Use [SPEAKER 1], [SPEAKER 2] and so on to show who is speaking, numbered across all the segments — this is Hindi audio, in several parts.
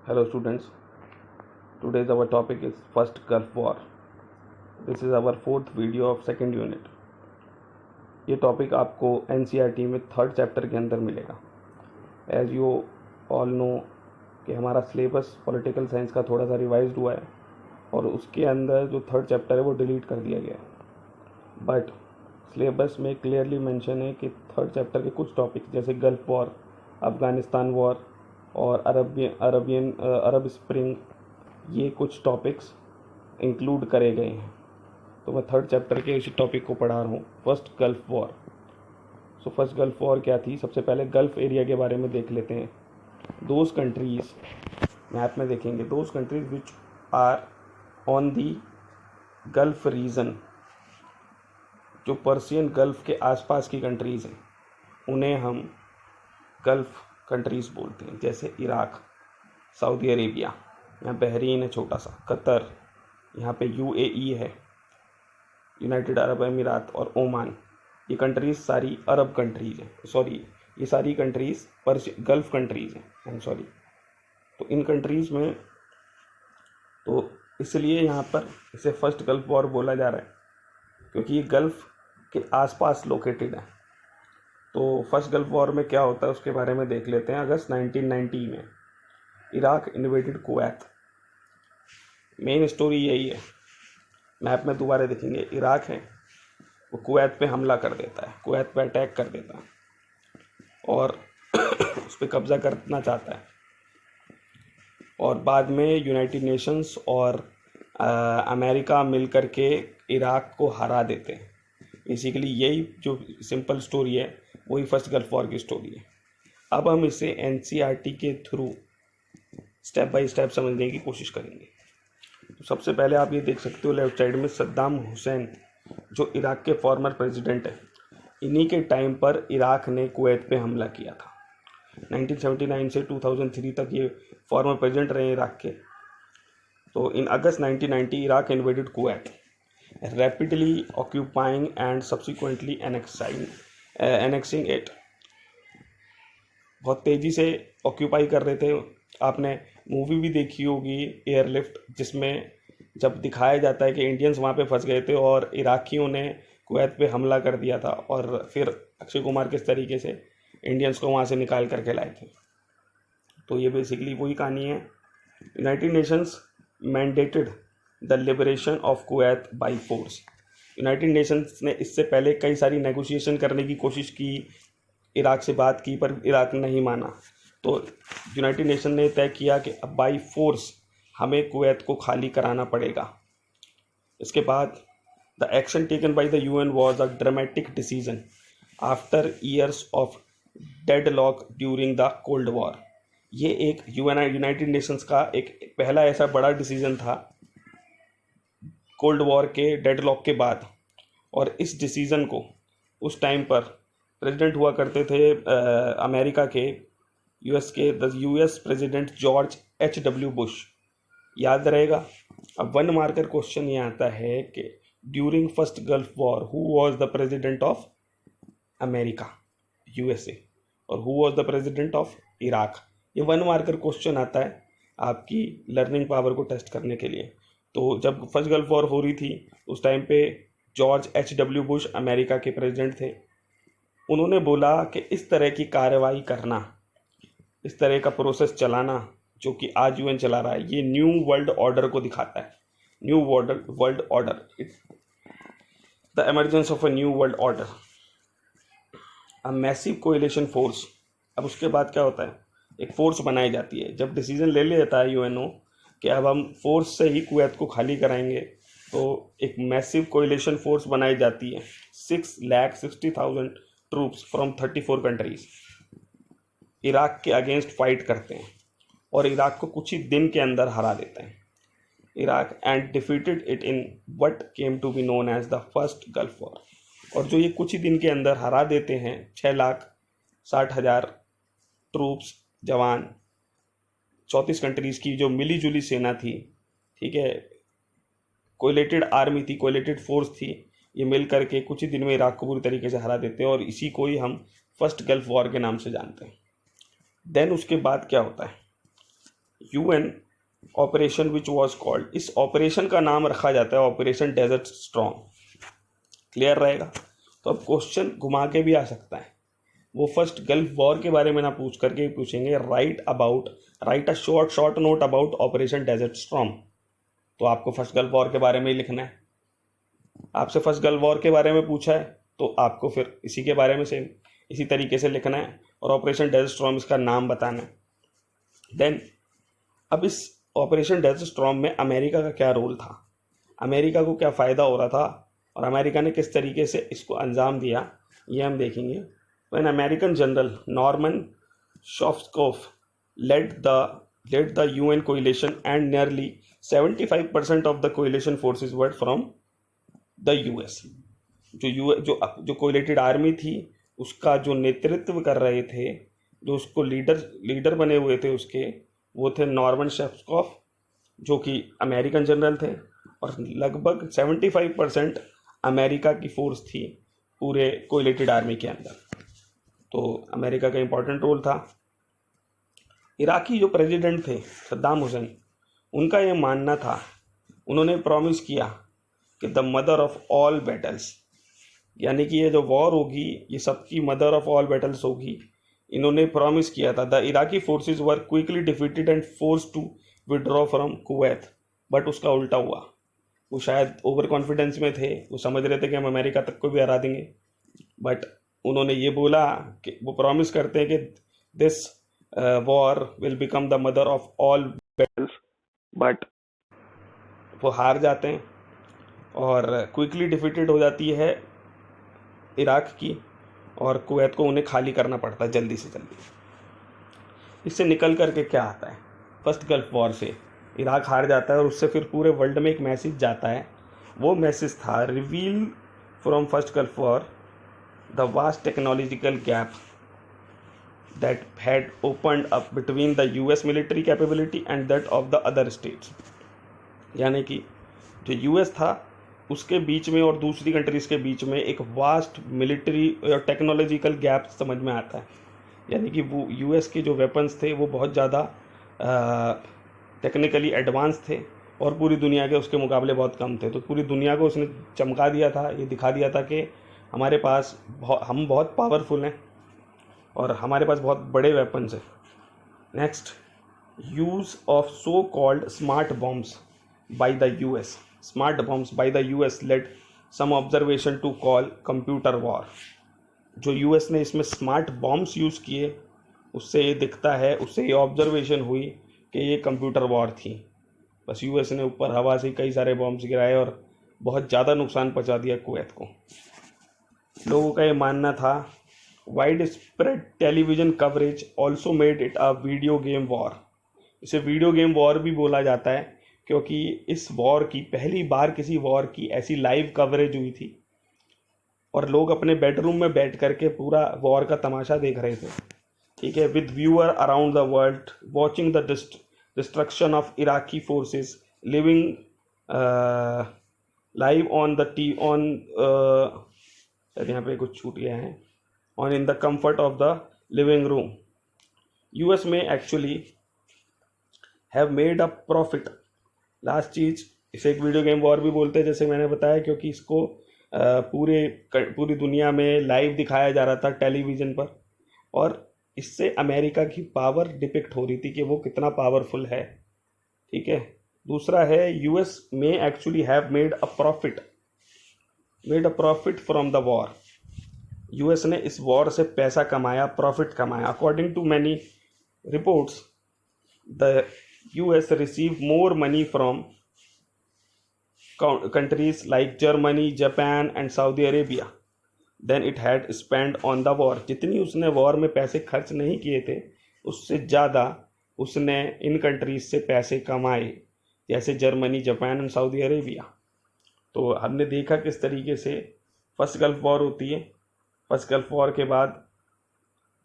[SPEAKER 1] Hello students, today's our topic is First Gulf War. This is our fourth video of second unit. ये टॉपिक आपको NCERT में थर्ड चैप्टर के अंदर मिलेगा. एज यू ऑल नो कि हमारा सिलेबस पॉलिटिकल साइंस का थोड़ा सा रिवाइज्ड हुआ है और उसके अंदर जो थर्ड चैप्टर है वो डिलीट कर दिया गया है. बट सिलेबस में क्लियरली मेंशन है कि थर्ड चैप्टर के कुछ टॉपिक जैसे गल्फ वॉर, अफ़गानिस्तान वॉर और अरब स्प्रिंग, ये कुछ टॉपिक्स इंक्लूड करे गए हैं. तो मैं थर्ड चैप्टर के इसी टॉपिक को पढ़ा रहा हूँ, first gulf war. So first gulf war क्या थी? सबसे पहले गल्फ एरिया के बारे में देख लेते हैं. दोज कंट्रीज़, मैप में देखेंगे, those countries which are on the gulf region, जो पर्शियन गल्फ के आसपास की कंट्रीज़ हैं उन्हें हम गल्फ कंट्रीज़ बोलते हैं. जैसे इराक, सऊदी अरेबिया, यहाँ बहरीन है छोटा सा, कतर, यहाँ पे UAE है, यूनाइटेड अरब अमीरात और ओमान. ये कंट्रीज़ सारी अरब कंट्रीज़ हैं. सॉरी, ये सारी कंट्रीज़ गल्फ कंट्रीज़ हैं. I am sorry. तो इन कंट्रीज़ में तो इसलिए यहाँ पर इसे फर्स्ट गल्फ वॉर बोला जा रहा है क्योंकि ये गल्फ के आसपास लोकेटेड है. तो फर्स्ट गल्फ वॉर में क्या होता है उसके बारे में देख लेते हैं. अगस्त 1990 में Iraq invaded Kuwait. Main story यही है. मैप में दोबारा देखेंगे, इराक है वो कुवैत पे हमला कर देता है, कुवैत पे अटैक कर देता है और उस पर कब्ज़ा करना चाहता है. और बाद में यूनाइटेड नेशंस और अमेरिका मिल कर के इराक को हरा देते हैं. बेसिकली यही जो सिंपल स्टोरी है वही फर्स्ट गल्फ वॉर की स्टोरी है. अब हम इसे NCERT के थ्रू स्टेप बाय स्टेप समझने की कोशिश करेंगे. तो सबसे पहले आप ये देख सकते हो लेफ्ट साइड में सद्दाम हुसैन, जो इराक के फॉर्मर प्रेसिडेंट है. इन्हीं के टाइम पर इराक ने कुवैत पे हमला किया था. 1979 से 2003 तक ये फॉर्मर प्रेसिडेंट रहे इराक के. तो इन अगस्त 1990 Iraq invaded Kuwait, rapidly occupying and subsequently annexing it. बहुत तेज़ी से ऑक्यूपाई कर रहे थे. आपने मूवी भी देखी होगी एयरलिफ्ट, जिसमें जब दिखाया जाता है कि इंडियंस वहाँ पे फंस गए थे और इराकियों ने कुवैत पे हमला कर दिया था और फिर अक्षय कुमार किस तरीके से इंडियंस को वहाँ से निकाल करके लाए थे. तो ये बेसिकली वही कहानी है. United Nations mandated the liberation of Kuwait by force. United Nations ने इससे पहले कई सारी नेगोशिएशन करने की कोशिश की, इराक से बात की, पर इराक नहीं माना. तो यूनाइटेड नेशन ने तय किया कि अब बाई फोर्स हमें कुवैत को खाली कराना पड़ेगा. इसके बाद the action taken by the UN was a dramatic decision after years of deadlock during the cold war. ये एक यूनाइटेड नेशंस का एक पहला ऐसा बड़ा डिसीजन था कोल्ड वॉर के डेडलॉक के बाद. और इस डिसीज़न को उस टाइम पर प्रेसिडेंट हुआ करते थे अमेरिका के, US president George HW Bush. याद रहेगा. अब वन मार्कर क्वेश्चन ये आता है कि during first gulf war who was the president of America USA और who was the president of Iraq. ये वन मार्कर क्वेश्चन आता है आपकी लर्निंग पावर को टेस्ट करने के लिए. तो जब फर्स्ट गल्फ वॉर हो रही थी उस टाइम पे जॉर्ज HW बुश अमेरिका के प्रेसिडेंट थे. उन्होंने बोला कि इस तरह की कार्रवाई करना, इस तरह का प्रोसेस चलाना जो कि आज UN चला रहा है, ये न्यू वर्ल्ड ऑर्डर को दिखाता है. New world order, the emergence of a new world order, a massive coalition force. अब उसके बाद क्या होता है, एक फोर्स बनाई जाती है. जब डिसीजन ले लेता है UNO कि अब हम फोर्स से ही कुवैत को खाली कराएंगे, तो एक मैसिव कोएलिशन फोर्स बनाई जाती है. 6,60,000 ट्रूप्स फ्रॉम 34 कंट्रीज इराक के अगेंस्ट फाइट करते हैं और इराक को कुछ ही दिन के अंदर हरा देते हैं. Iraq and defeated it in what came to be known as the first gulf war. और जो ये कुछ ही दिन के अंदर हरा देते हैं, 6,60,000 ट्रूप्स, जवान, 34 कंट्रीज़ की जो मिली जुली सेना थी, ठीक है, कोएलिटेड आर्मी थी, कोएलिटेड फोर्स थी, ये मिल करके कुछ ही दिन में इराक को पूरी तरीके से हरा देते हैं और इसी को ही हम फर्स्ट गल्फ वॉर के नाम से जानते हैं. देन उसके बाद क्या होता है, UN operation which was called, इस ऑपरेशन का नाम रखा जाता है ऑपरेशन डेजर्ट स्टॉर्म। क्लियर रहेगा? तो अब क्वेश्चन घुमा के भी आ सकता है, वो फर्स्ट गल्फ वॉर के बारे में ना पूछ करके पूछेंगे write a short note about operation desert storm. तो आपको फर्स्ट गल्फ वॉर के बारे में ही लिखना है। आपसे फर्स्ट गल्फ वॉर के बारे में पूछा है तो आपको फिर इसी के बारे में सेम इसी तरीके से लिखना है और ऑपरेशन डेजर्ट स्टॉर्म इसका नाम बताना है। देन अब इस ऑपरेशन डेजर्ट स्टॉर्म में अमेरिका का क्या रोल था, अमेरिका को क्या फ़ायदा हो रहा था और अमेरिका ने किस तरीके से इसको अंजाम दिया, ये हम देखेंगे। When American general Norman Schwarzkopf led the UN coalition and nearly 75% of the coalition forces were from the US। जो कोलिटेड आर्मी थी उसका जो नेतृत्व कर रहे थे, जो उसको लीडर बने हुए थे उसके, वो थे नॉर्मन शेफ्सकॉफ जो कि अमेरिकन जनरल थे, और लगभग 75% अमेरिका की फोर्स थी पूरे कोलिटेड आर्मी के अंदर। तो अमेरिका का इम्पोर्टेंट रोल था। इराकी जो प्रेसिडेंट थे सद्दाम हुसैन, उनका ये मानना था, उन्होंने प्रॉमिस किया कि the mother of all battles, यानी कि ये जो वॉर होगी ये सबकी मदर ऑफ ऑल बैटल्स होगी। इन्होंने प्रॉमिस किया था the Iraqi forces were quickly defeated and force to withdraw from Kuwait, but उसका उल्टा हुआ। वो शायद ओवर कॉन्फिडेंस में थे, वो समझ रहे थे कि हम अमेरिका तक को भी हरा देंगे, बट उन्होंने ये बोला कि वो प्रॉमिस करते हैं कि this war will become the mother of all battles, but वो हार जाते हैं और क्विकली डिफीटेड हो जाती है इराक की, और कुवैत को उन्हें खाली करना पड़ता है जल्दी से जल्दी। इससे निकल करके क्या आता है, फर्स्ट गल्फ वॉर से इराक हार जाता है और उससे फिर पूरे वर्ल्ड में एक मैसेज जाता है। वो मैसेज था reveal from first gulf war the vast technological gap that had opened up between the US military capability and that of the other states। यानी कि जो US था उसके बीच में और दूसरी कंट्रीज़ के बीच में एक वास्ट मिलिट्री और टेक्नोलॉजिकल गैप समझ में आता है। यानी कि वो US के जो वेपन्स थे वो बहुत ज़्यादा टेक्निकली एडवांस थे और पूरी दुनिया के उसके मुकाबले बहुत कम थे। तो पूरी दुनिया को उसने चमका दिया था, ये दिखा दिया था कि हमारे पास हम बहुत पावरफुल हैं और हमारे पास बहुत बड़े वेपन्स हैं। Next, use of so called smart bombs by the US. Smart bombs by the US led some observation to call computer war. जो यूएस ने इसमें स्मार्ट बॉम्ब्स यूज़ किए उससे ये दिखता है, उससे ये ऑब्जर्वेशन हुई कि ये कंप्यूटर वॉर थी। बस यूएस ने ऊपर हवा से कई सारे बॉम्ब्स गिराए और बहुत ज़्यादा नुकसान पहुंचा दिया कुवैत को। लोगों का ये मानना था wide spread television coverage also made it a video game war. इसे वीडियो गेम वॉर भी बोला जाता है क्योंकि इस वॉर की पहली बार किसी वॉर की ऐसी लाइव कवरेज हुई थी और लोग अपने बेडरूम में बैठ करके पूरा वॉर का तमाशा देख रहे थे। ठीक है, with viewer around the world watching the destruction of Iraqi forces living live on the यहाँ पे कुछ छूट गया है on in the comfort of the living room. US में actually have made a profit. Last चीज़, इसे एक वीडियो गेम वॉर भी बोलते हैं जैसे मैंने बताया, क्योंकि इसको पूरी दुनिया में लाइव दिखाया जा रहा था टेलीविज़न पर और इससे अमेरिका की पावर डिपिक्ट हो रही थी कि वो कितना पावरफुल है। ठीक है, दूसरा है यूएस में actually have made a profit from the war. US ने इस वॉर से पैसा कमाया, प्रॉफिट कमाया। According to many reports the US receive more money from countries like Germany, Japan and Saudi Arabia then it had spend on the war. जितनी उसने वॉर में पैसे खर्च नहीं किए थे उससे ज़्यादा उसने इन कंट्रीज से पैसे कमाए, जैसे Germany, Japan and Saudi Arabia. तो हमने देखा किस तरीके से फर्स्ट गल्फ वॉर होती है। फर्स्ट गल्फ वॉर के बाद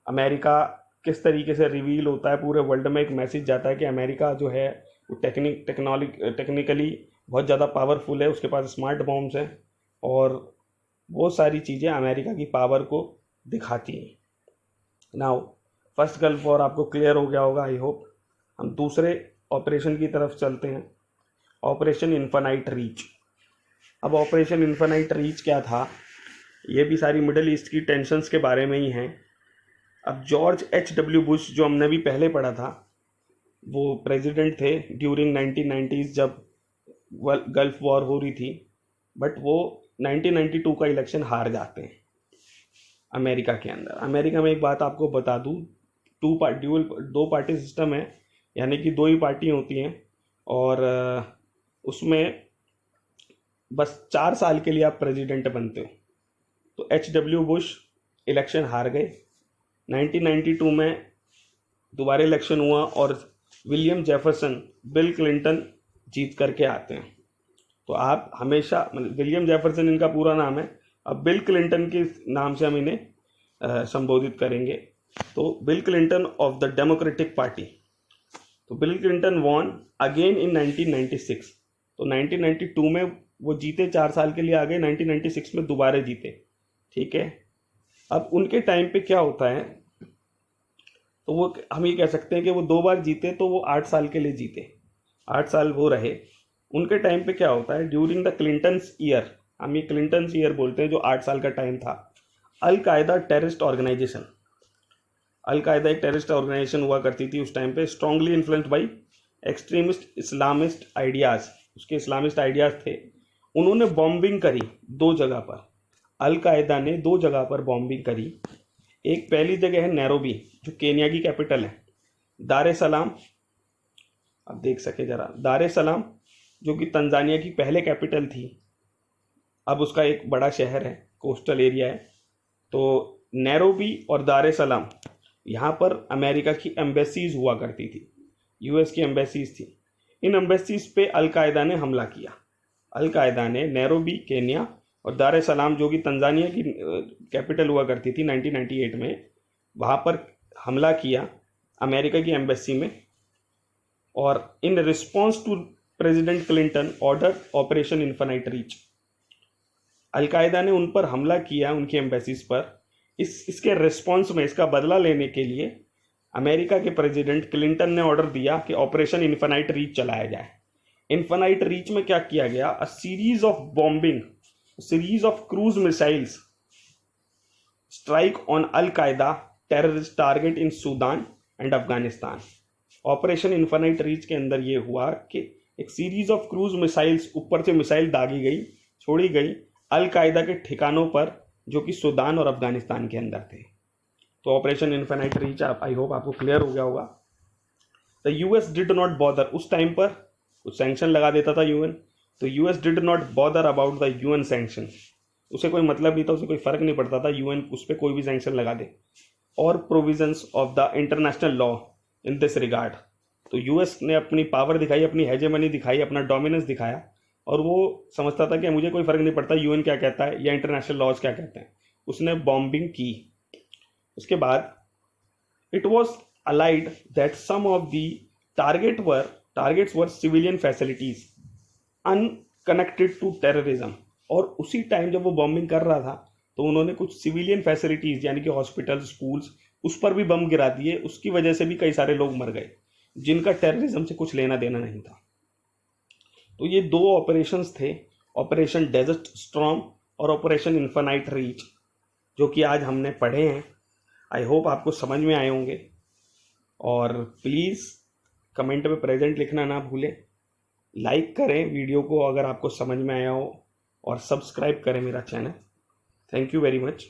[SPEAKER 1] अमेरिका किस तरीके से रिवील होता है, पूरे वर्ल्ड में एक मैसेज जाता है कि अमेरिका जो है वो टेक्निकली बहुत ज़्यादा पावरफुल है, उसके पास स्मार्ट बॉम्ब्स हैं और वो सारी चीज़ें अमेरिका की पावर को दिखाती हैं। नाउ फर्स्ट गल्फ वॉर आपको क्लियर हो गया होगा आई होप। हम दूसरे ऑपरेशन की तरफ चलते हैं, ऑपरेशन इन्फानाइट रीच। अब ऑपरेशन इन्फानाइट रीच क्या था, ये भी सारी मिडल ईस्ट की टेंशन्स के बारे में ही हैं। अब जॉर्ज H.W. बुश, जो हमने भी पहले पढ़ा था, वो प्रेसिडेंट थे ड्यूरिंग 1990s जब गल्फ वॉर हो रही थी, बट वो 1992 का इलेक्शन हार जाते हैं अमेरिका के अंदर। अमेरिका में एक बात आपको बता दूं, दो पार्टी सिस्टम है, यानी कि दो ही पार्टी होती हैं, और उसमें बस 4 साल के लिए आप प्रेसिडेंट बनते हो। तो H.W. बुश इलेक्शन हार गए, 1992 में दोबारा इलेक्शन हुआ और विलियम जेफरसन, बिल क्लिंटन जीत करके आते हैं। तो आप हमेशा, विलियम जेफरसन इनका पूरा नाम है, अब बिल क्लिंटन के नाम से हम इन्हें संबोधित करेंगे। तो Bill Clinton of the Democratic Party. तो Bill Clinton won again in 1996। तो 1992 में वो जीते, 4 साल के लिए आ गए, 1996 में दोबारा जीते, ठीक है। अब उनके टाइम पे क्या होता है, तो वो हम ये कह सकते हैं कि वो 2 बार जीते, तो वो 8 साल के लिए जीते, 8 साल वो रहे। उनके टाइम पे क्या होता है, ड्यूरिंग द क्लिंटन्स ईयर, हम ये क्लिंटन्स ईयर बोलते हैं, जो 8 साल का टाइम था, अल-कायदा टेररिस्ट ऑर्गेनाइजेशन, अल-कायदा एक टेररिस्ट ऑर्गेनाइजेशन हुआ करती थी उस टाइम पे, strongly influenced by extremist Islamist ideas, उसके इस्लामिस्ट आइडियाज़ थे। उन्होंने बॉम्बिंग करी 2 जगह पर, अल-कायदा ने 2 जगह पर बॉम्बिंग करी। एक पहली जगह है नैरोबी, जो केन्या की कैपिटल है, दार एस सलाम, आप देख सके जरा, दार एस सलाम जो कि तंजानिया की पहले कैपिटल थी, अब उसका एक बड़ा शहर है, कोस्टल एरिया है। तो नैरोबी और दार एस सलाम, यहाँ पर अमेरिका की एम्बेसीज हुआ करती थी, यूएस की एम्बेसीज थी। इन एम्बेसीज पे अल-कायदा ने हमला किया। अल-कायदा ने नैरोबी केन्या और दार एस सलाम, जो कि तंजानिया की कैपिटल हुआ करती थी 1998 में, वहाँ पर हमला किया अमेरिका की एम्बेसी में। और in response to President Clinton order operation Infinite Reach, al-Qaeda ने उन पर हमला किया, उनकी एम्बेसीज पर। इसके रिस्पॉन्स में, इसका बदला लेने के लिए अमेरिका के प्रेसिडेंट क्लिंटन ने ऑर्डर दिया कि ऑपरेशन इन्फानाइट रीच चलाया जाए। इन्फानाइट रीच में क्या किया गया, a series of bombing, series of cruise missiles strike on al-Qaeda terrorist target in Sudan and Afghanistan. Operation Infinite Reach के अंदर ये हुआ कि एक सीरीज ऑफ क्रूज मिसाइल्स, ऊपर से मिसाइल दागी गई, छोड़ी गई अल-कायदा के ठिकानों पर, जो कि सूडान और अफगानिस्तान के अंदर थे। तो operation Infinite reach, I hope आपको क्लियर हो गया होगा। The US did not bother, उस टाइम पर कुछ सैंक्शन लगा देता था यूएन, तो US did not bother about the UN sanction, उसे कोई मतलब नहीं था, उसे कोई फर्क नहीं पड़ता था यूएन उस पर कोई भी सैंक्शन लगा दे, और provisions of the international law in this regard. तो यूएस ने अपनी पावर दिखाई, अपनी हेजेमनी दिखाई, अपना डोमिनेंस दिखाया, और वो समझता था कि मुझे कोई फर्क नहीं पड़ता यूएन क्या कहता है या इंटरनेशनल लॉज क्या कहते हैं। उसने बॉम्बिंग की। उसके बाद it was alleged that some of the targets were civilian facilities unconnected to terrorism. और उसी टाइम जब वो बॉम्बिंग कर रहा था, तो उन्होंने कुछ सिविलियन फैसिलिटीज, यानी कि हॉस्पिटल, स्कूल्स, उस पर भी बम गिरा दिए। उसकी वजह से भी कई सारे लोग मर गए, जिनका टेररिज्म से कुछ लेना देना नहीं था। तो ये 2 ऑपरेशंस थे, ऑपरेशन डेजर्ट स्टॉर्म और ऑपरेशन इन्फानाइट रीच, जो कि आज हमने पढ़े हैं। आई होप आपको समझ में आए होंगे, और प्लीज़ कमेंट में प्रेजेंट लिखना ना भूलें। लाइक करें वीडियो को अगर आपको समझ में आया हो, और सब्सक्राइब करें मेरा channel. Thank you very much.